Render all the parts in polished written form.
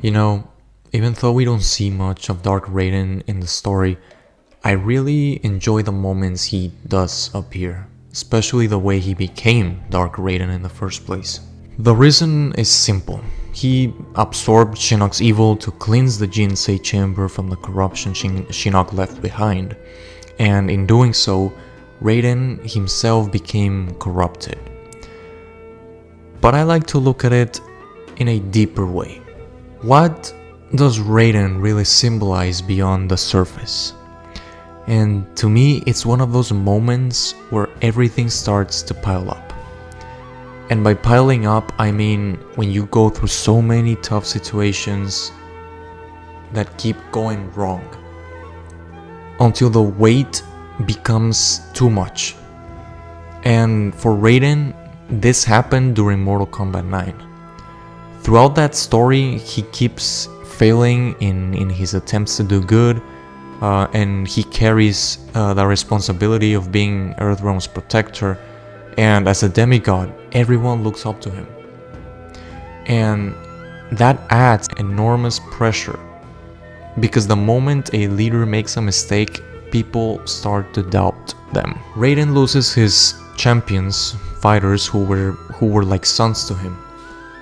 You know, even though we don't see much of Dark Raiden in the story, I really enjoy the moments he does appear, especially the way he became Dark Raiden in the first place. The reason is simple. He absorbed Shinnok's evil to cleanse the Jinsei chamber from the corruption Shinnok left behind, and in doing so, Raiden himself became corrupted. But I like to look at it in a deeper way. What does Raiden really symbolize beyond the surface? And to me, it's one of those moments where everything starts to pile up. And by piling up, I mean when you go through so many tough situations that keep going wrong, until the weight becomes too much. And for Raiden, this happened during Mortal Kombat 9. Throughout that story, he keeps failing in his attempts to do good, and he carries the responsibility of being Earthrealm's protector, and as a demigod, everyone looks up to him. And that adds enormous pressure, because the moment a leader makes a mistake, people start to doubt them. Raiden loses his champions, fighters who were like sons to him.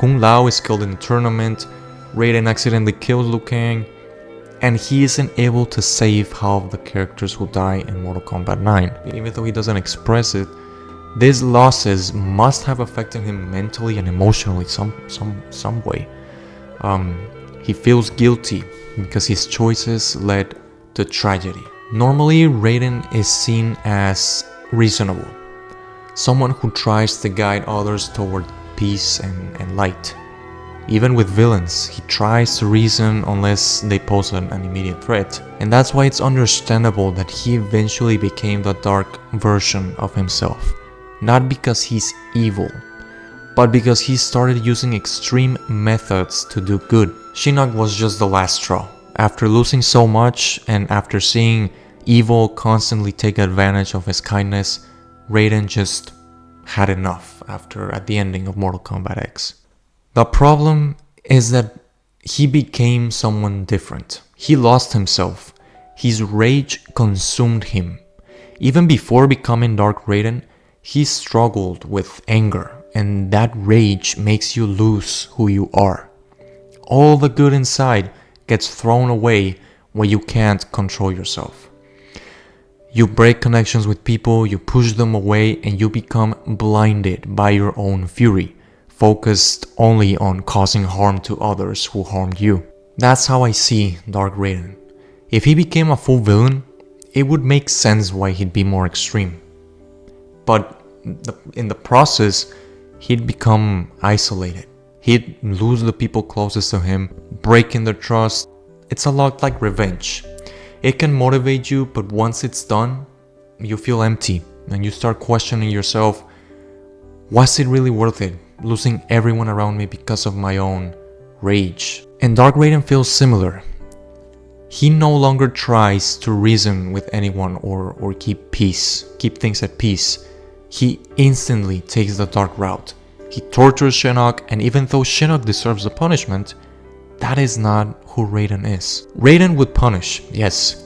Kung Lao is killed in the tournament, Raiden accidentally kills Liu Kang, and he isn't able to save half the characters who die in Mortal Kombat 9. Even though he doesn't express it, these losses must have affected him mentally and emotionally some way. He feels guilty because his choices led to tragedy. Normally, Raiden is seen as reasonable, someone who tries to guide others toward peace and light. Even with villains, he tries to reason unless they pose an immediate threat. And that's why it's understandable that he eventually became the dark version of himself. Not because he's evil, but because he started using extreme methods to do good. Shinnok was just the last straw. After losing so much, and after seeing evil constantly take advantage of his kindness, Raiden just had enough at the ending of Mortal Kombat X. The problem is that he became someone different. He lost himself. His rage consumed him. Even before becoming Dark Raiden, he struggled with anger, and that rage makes you lose who you are. All the good inside gets thrown away when you can't control yourself. You break connections with people, you push them away, and you become blinded by your own fury, focused only on causing harm to others who harmed you. That's how I see Dark Raiden. If he became a full villain, it would make sense why he'd be more extreme. But in the process, he'd become isolated. He'd lose the people closest to him, breaking their trust. It's a lot like revenge. It can motivate you, but once it's done, you feel empty and you start questioning yourself, was it really worth it, losing everyone around me because of my own rage? And Dark Raiden feels similar. He no longer tries to reason with anyone or keep things at peace. He instantly takes the dark route. He tortures Shinnok, and even though Shinnok deserves the punishment, that is not who Raiden is. Raiden would punish, yes,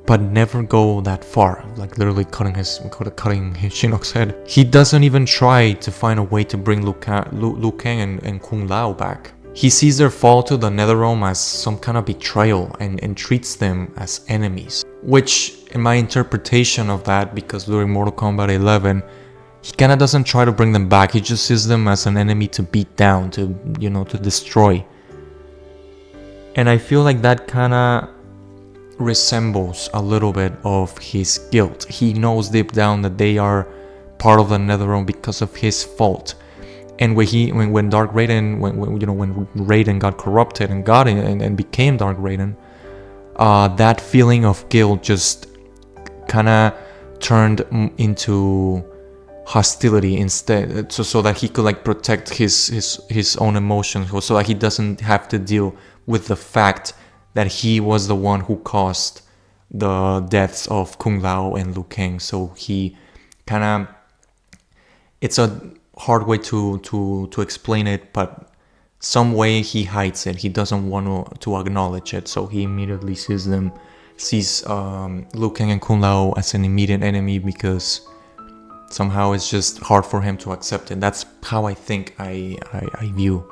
but never go that far, like literally cutting Shinnok's head. He doesn't even try to find a way to bring Liu Kang and Kung Lao back. He sees their fall to the Netherrealm as some kind of betrayal and treats them as enemies. Which, in my interpretation of that, because during Mortal Kombat 11, he kinda doesn't try to bring them back, he just sees them as an enemy to beat down, to destroy. And I feel like that kinda resembles a little bit of his guilt. He knows deep down that they are part of the Netherrealm because of his fault. And when Dark Raiden, when Raiden got corrupted and became Dark Raiden, that feeling of guilt just kinda turned into hostility instead, so that he could like protect his own emotions, so that he doesn't have to deal with the fact that he was the one who caused the deaths of Kung Lao and Liu Kang. So he it's a hard way to explain it, but some way he hides it. He doesn't want to acknowledge it, so he immediately sees Liu Kang and Kung Lao as an immediate enemy because somehow it's just hard for him to accept it. That's how I think I view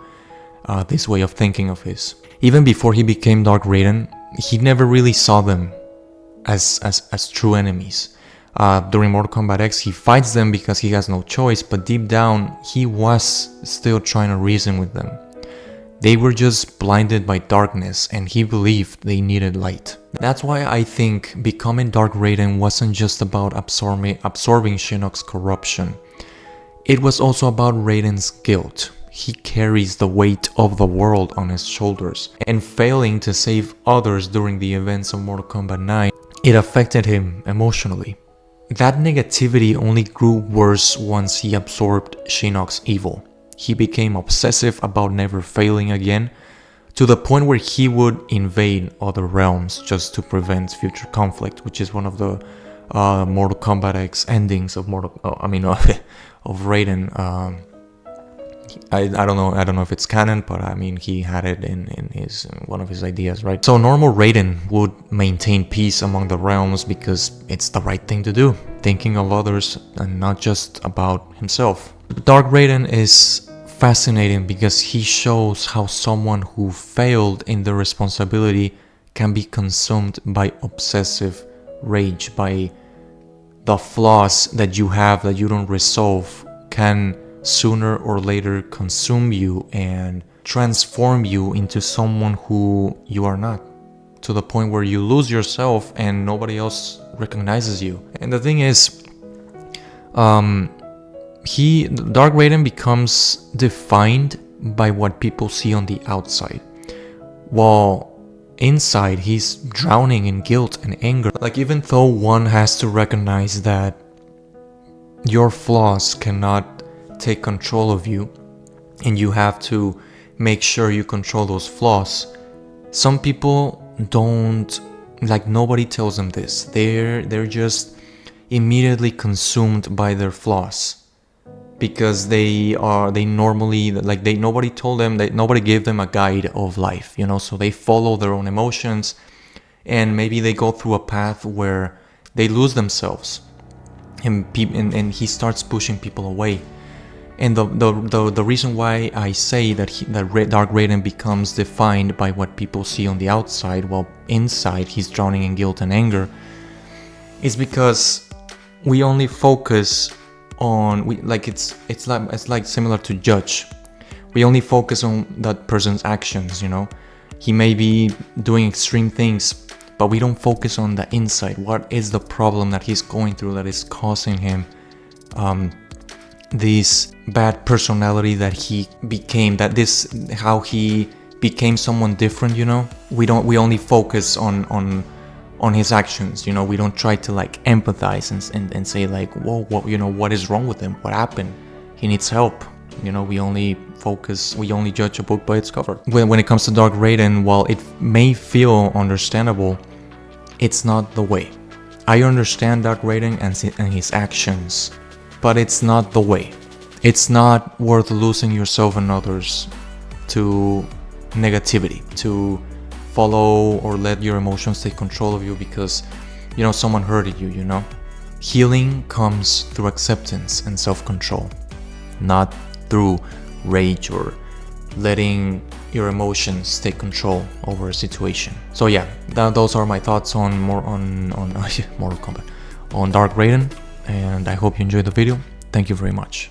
this way of thinking of his. Even before he became Dark Raiden, he never really saw them as true enemies. During Mortal Kombat X, he fights them because he has no choice, but deep down, he was still trying to reason with them. They were just blinded by darkness, and he believed they needed light. That's why I think becoming Dark Raiden wasn't just about absorbing Shinnok's corruption. It was also about Raiden's guilt. He carries the weight of the world on his shoulders, and failing to save others during the events of Mortal Kombat 9, it affected him emotionally. That negativity only grew worse once he absorbed Shinnok's evil. He became obsessive about never failing again, to the point where he would invade other realms just to prevent future conflict, which is one of the Mortal Kombat X endings of of Raiden. I don't know if it's canon, but I mean he had it in his one of his ideas, right? So normal Raiden would maintain peace among the realms because it's the right thing to do, thinking of others and not just about himself. Dark Raiden is fascinating because he shows how someone who failed in their responsibility can be consumed by obsessive rage, by the flaws that you have that you don't resolve can sooner or later consume you and transform you into someone who you are not, to the point where you lose yourself and nobody else recognizes you. And the thing is, Dark Raiden becomes defined by what people see on the outside, while inside he's drowning in guilt and anger. Like, even though one has to recognize that your flaws cannot take control of you and you have to make sure you control those flaws, some people don't, like, nobody tells them this. They're just immediately consumed by their flaws because nobody told them, that nobody gave them a guide of life, so they follow their own emotions, and maybe they go through a path where they lose themselves, and he starts pushing people away. And the reason why I say that Dark Raiden becomes defined by what people see on the outside, while inside he's drowning in guilt and anger, is because we only focus on it's like similar to judge. We only focus on that person's actions. He may be doing extreme things, but we don't focus on the inside. What is the problem that he's going through that is causing him this bad personality that he became, how he became someone different, We only focus on his actions, we don't try to empathize and say whoa, what is wrong with him? What happened? He needs help. We only judge a book by its cover. When it comes to Dark Raiden, while it may feel understandable, it's not the way. I understand Dark Raiden and his actions, but it's not the way. It's not worth losing yourself and others to negativity, to follow or let your emotions take control of you because, someone hurted you, Healing comes through acceptance and self-control, not through rage or letting your emotions take control over a situation. So yeah, those are my thoughts on Mortal Kombat, on Dark Raiden, and I hope you enjoyed the video. Thank you very much.